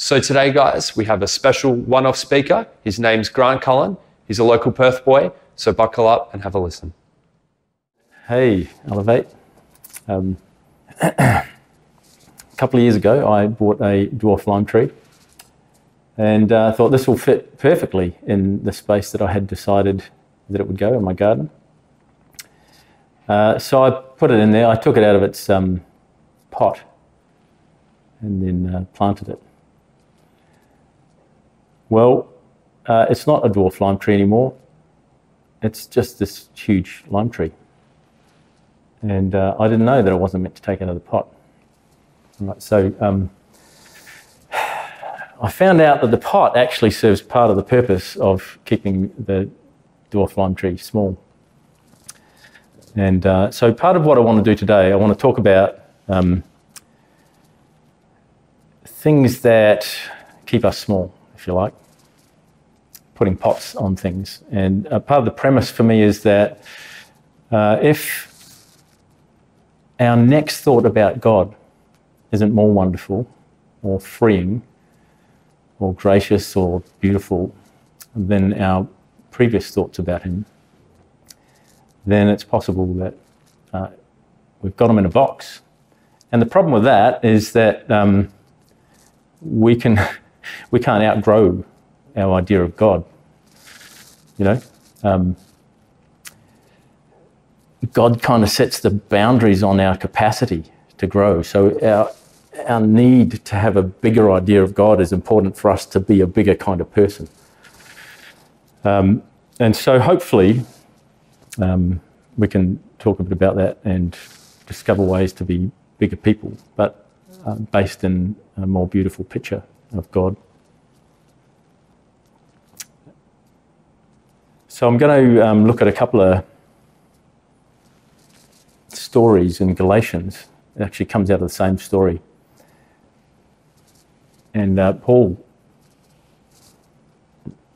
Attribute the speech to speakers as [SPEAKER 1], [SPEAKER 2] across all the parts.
[SPEAKER 1] So today, guys, we have a special one-off speaker. His name's Grant Cullen. He's a local Perth boy, so buckle up and have a listen.
[SPEAKER 2] Hey, Elevate. A couple of years ago, I bought a dwarf lime tree and thought this will fit perfectly in the space that I had decided that it would go in my garden. So I put it in there. I took it out of its pot and then planted it. Well, it's not a dwarf lime tree anymore. It's just this huge lime tree. And I didn't know that I wasn't meant to take it out of the pot. Right, so I found out that the pot actually serves part of the purpose of keeping the dwarf lime tree small. And so part of what I want to do today, I want to talk about things that keep us small, if you like, putting pots on things. And part of the premise for me is that if our next thought about God isn't more wonderful or freeing or gracious or beautiful than our previous thoughts about him, then it's possible that we've got him in a box. And the problem with that is that we can't outgrow our idea of God. You know, God kind of sets the boundaries on our capacity to grow. So our need to have a bigger idea of God is important for us to be a bigger kind of person. And so hopefully we can talk a bit about that and discover ways to be bigger people, but based in a more beautiful picture of God. So I'm going to look at a couple of stories in Galatians. It actually comes out of the same story. And Paul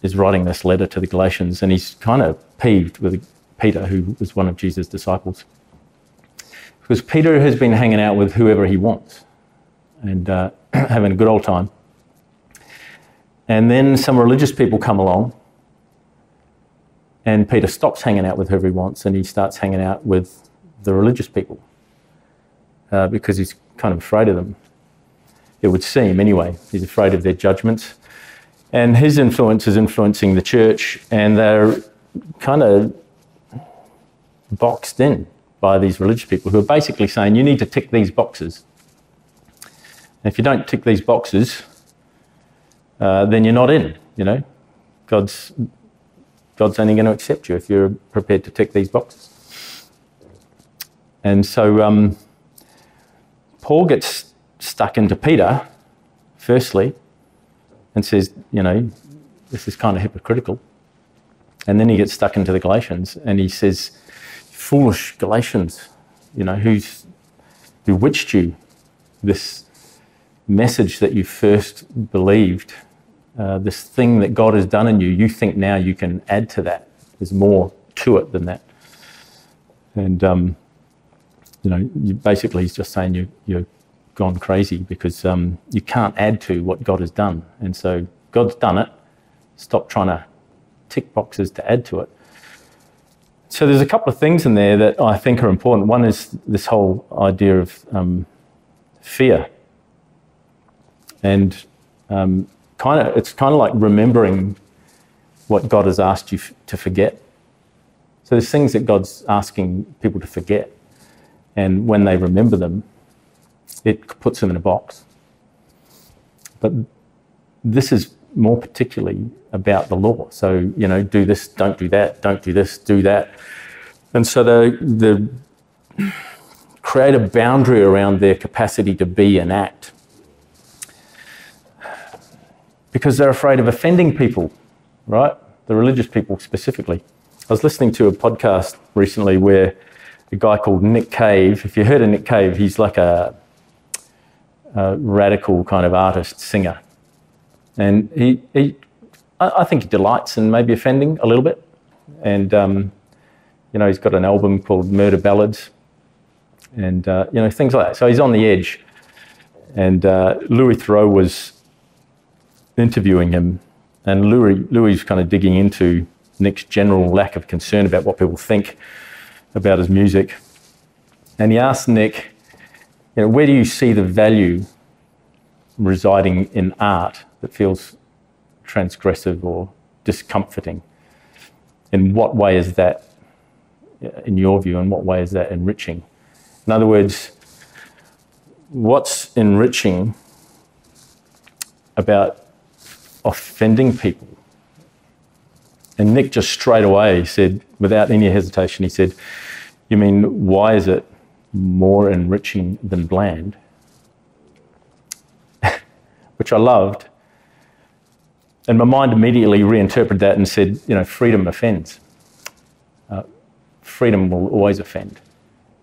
[SPEAKER 2] is writing this letter to the Galatians, and he's kind of peeved with Peter, who was one of Jesus' disciples. Because Peter has been hanging out with whoever he wants and having a good old time. And then some religious people come along, and Peter stops hanging out with whoever he wants, and he starts hanging out with the religious people because he's kind of afraid of them. It would seem, anyway. He's afraid of their judgments. And his influence is influencing the church, and they're kind of boxed in by these religious people who are basically saying, you need to tick these boxes. And if you don't tick these boxes, then you're not in, you know. God's only going to accept you if you're prepared to tick these boxes. And so Paul gets stuck into Peter, firstly, and says, you know, this is kind of hypocritical. And then he gets stuck into the Galatians, and he says, foolish Galatians, you know, who bewitched you? This message that you first believed, this thing that God has done in you, you think now you can add to that. There's more to it than that. And, you know, basically he's just saying you're gone crazy because you can't add to what God has done. And so God's done it. Stop trying to tick boxes to add to it. So there's a couple of things in there that I think are important. One is this whole idea of fear. And it's kind of like remembering what God has asked you to forget. So there's things that God's asking people to forget. And when they remember them, it puts them in a box. But this is more particularly about the law. So, you know, do this, don't do that, don't do this, do that. And so they create a boundary around their capacity to be and act. Because they're afraid of offending people, right? The religious people specifically. I was listening to a podcast recently where a guy called Nick Cave, if you heard of Nick Cave, he's like a radical kind of artist, singer. And I think he delights in maybe offending a little bit. And, you know, he's got an album called Murder Ballads and, you know, things like that. So he's on the edge. And Louis Theroux was interviewing him, and Louis kind of digging into Nick's general lack of concern about what people think about his music. And he asked Nick, where do you see the value residing in art that feels transgressive or discomforting? In what way is that, in your view, in what way is that enriching? In other words, what's enriching about offending people? And Nick just straight away said, without any hesitation, he said, you mean, why is it more enriching than bland? Which I loved. And my mind immediately reinterpreted that and said, freedom offends. Freedom will always offend.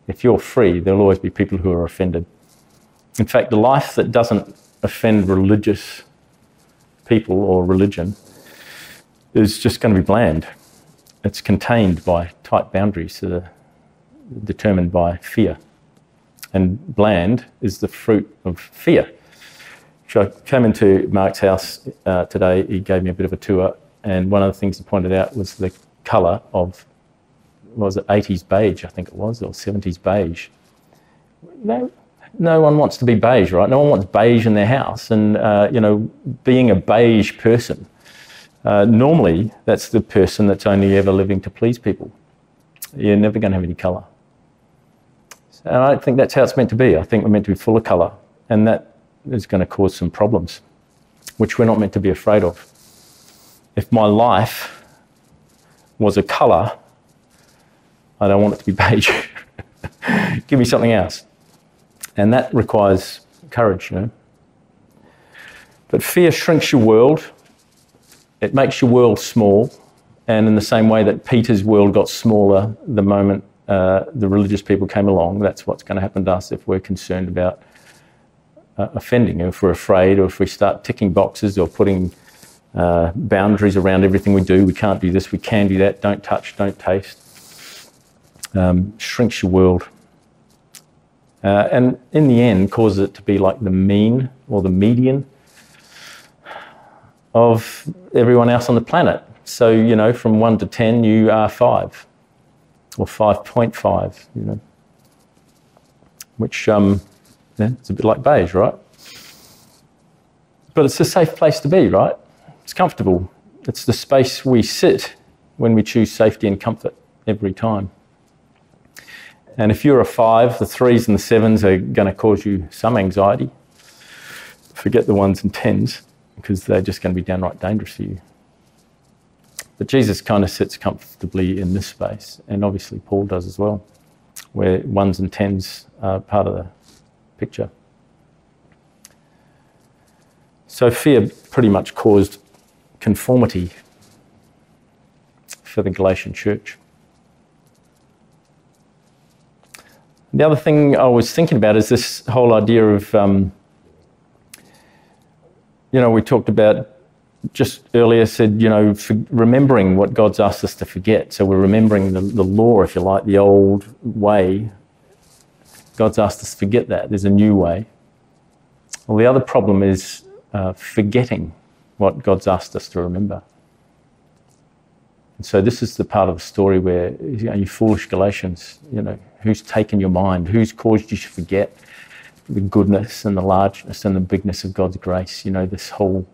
[SPEAKER 2] If you're free, there'll always be people who are offended. In fact, the life that doesn't offend religious people or religion is just going to be bland. It's contained by tight boundaries that are determined by fear. And bland is the fruit of fear. So I came into Mark's house today. He gave me a bit of a tour, and one of the things he pointed out was the colour of, was it 80s beige, I think it was, or 70s beige. No one wants to be beige, right? No one wants beige in their house. And, being a beige person, normally that's the person that's only ever living to please people. You're never going to have any colour. And I don't think that's how it's meant to be. I think we're meant to be full of colour, and that is going to cause some problems, which we're not meant to be afraid of. If my life was a colour, I don't want it to be beige. Give me something else. And that requires courage, But fear shrinks your world. It makes your world small. And in the same way that Peter's world got smaller the moment the religious people came along, that's what's going to happen to us if we're concerned about offending, or if we're afraid, or if we start ticking boxes or putting boundaries around everything we do. We can't do this, we can do that, don't touch, don't taste. Shrinks your world. And in the end, causes it to be like the mean or the median of everyone else on the planet. So, from 1 to 10, you are 5 or 5.5, which it's a bit like beige, right? But it's a safe place to be, right? It's comfortable. It's the space we sit when we choose safety and comfort every time. And if you're a 5, the 3s and the 7s are going to cause you some anxiety. Forget the 1s and 10s, because they're just going to be downright dangerous for you. But Jesus kind of sits comfortably in this space, and obviously Paul does as well, where 1s and 10s are part of the picture. So fear pretty much caused conformity for the Galatian church. The other thing I was thinking about is this whole idea of, we talked about just earlier, said, remembering what God's asked us to forget. So we're remembering the law, if you like, the old way. God's asked us to forget that. There's a new way. Well, the other problem is forgetting what God's asked us to remember. And so this is the part of the story where, you foolish Galatians, who's taken your mind? Who's caused you to forget the goodness and the largeness and the bigness of God's grace? This whole,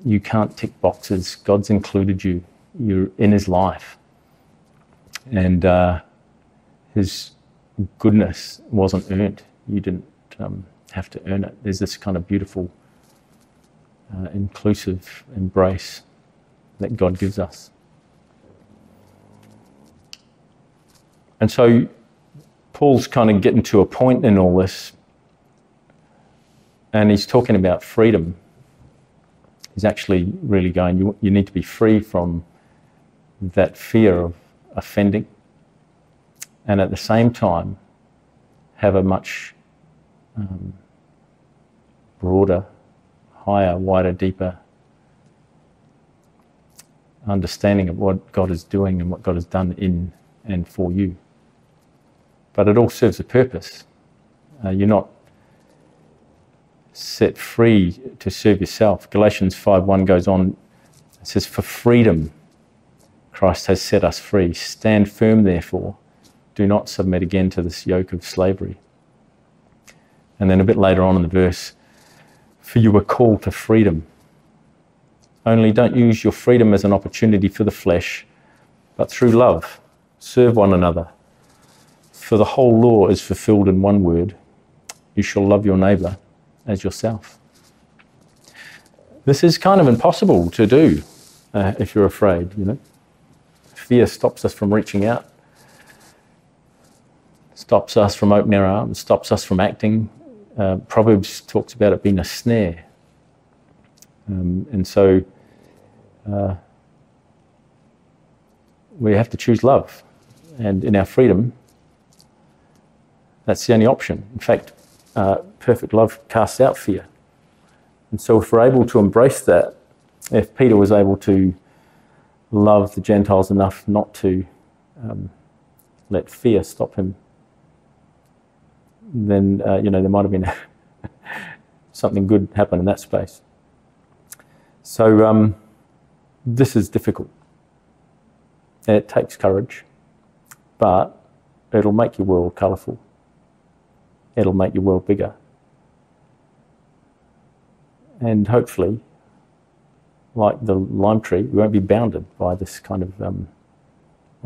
[SPEAKER 2] you can't tick boxes. God's included you. You're in his life. And his goodness wasn't earned. You didn't have to earn it. There's this kind of beautiful, inclusive embrace that God gives us. And so Paul's kind of getting to a point in all this, and he's talking about freedom. He's actually really going, you need to be free from that fear of offending, and at the same time have a much broader, higher, wider, deeper understanding of what God is doing and what God has done in and for you. But it all serves a purpose. You're not set free to serve yourself. Galatians 5:1 goes on, it says, for freedom Christ has set us free. Stand firm, therefore. Do not submit again to this yoke of slavery. And then a bit later on in the verse, for you were called to freedom. Only don't use your freedom as an opportunity for the flesh, but through love, serve one another. For the whole law is fulfilled in one word, you shall love your neighbour as yourself. This is kind of impossible to do if you're afraid, you know. Fear stops us from reaching out, stops us from opening our arms, stops us from acting. Proverbs talks about it being a snare. And so we have to choose love. And in our freedom, that's the only option. In fact, perfect love casts out fear. And so if we're able to embrace that, if Peter was able to love the Gentiles enough not to let fear stop him, then there might have been something good happen in that space. So this is difficult. It takes courage, but it'll make your world colourful. It'll make your world bigger. And hopefully, like the lime tree, we won't be bounded by this kind of,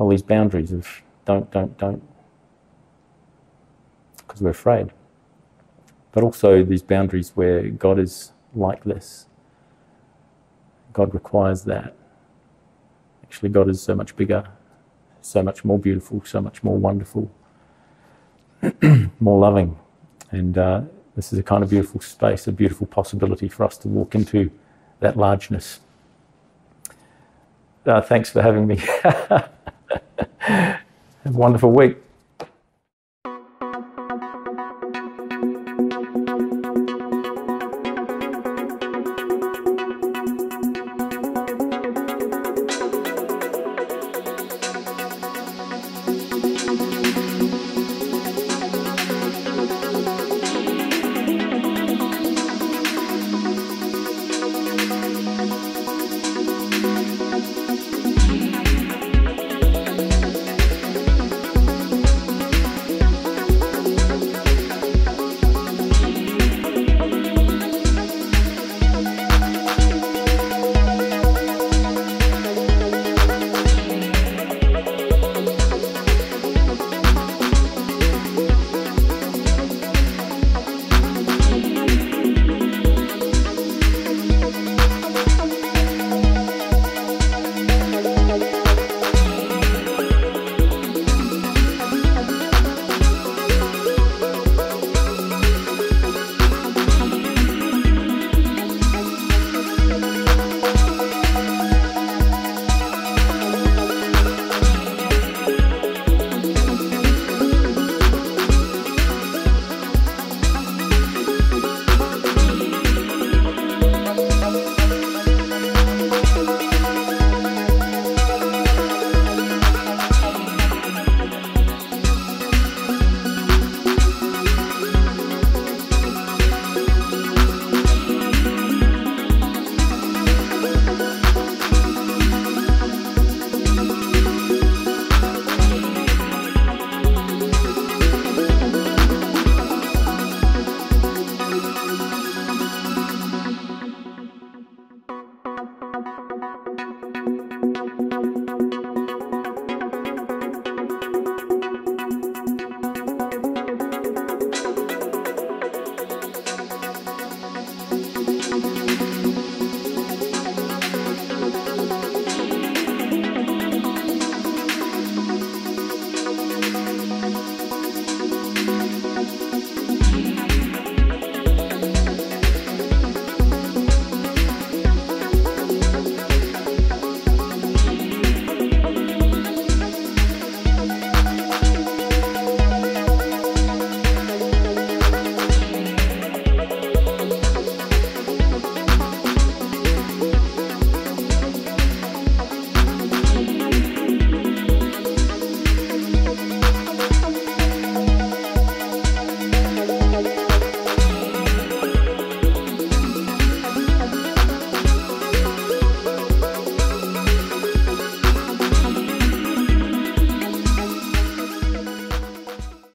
[SPEAKER 2] these boundaries of don't, because we're afraid. But also these boundaries where God is like this. God requires that. Actually, God is so much bigger, so much more beautiful, so much more wonderful, more loving. And this is a kind of beautiful space, a beautiful possibility for us to walk into that largeness. Thanks for having me. Have a wonderful week.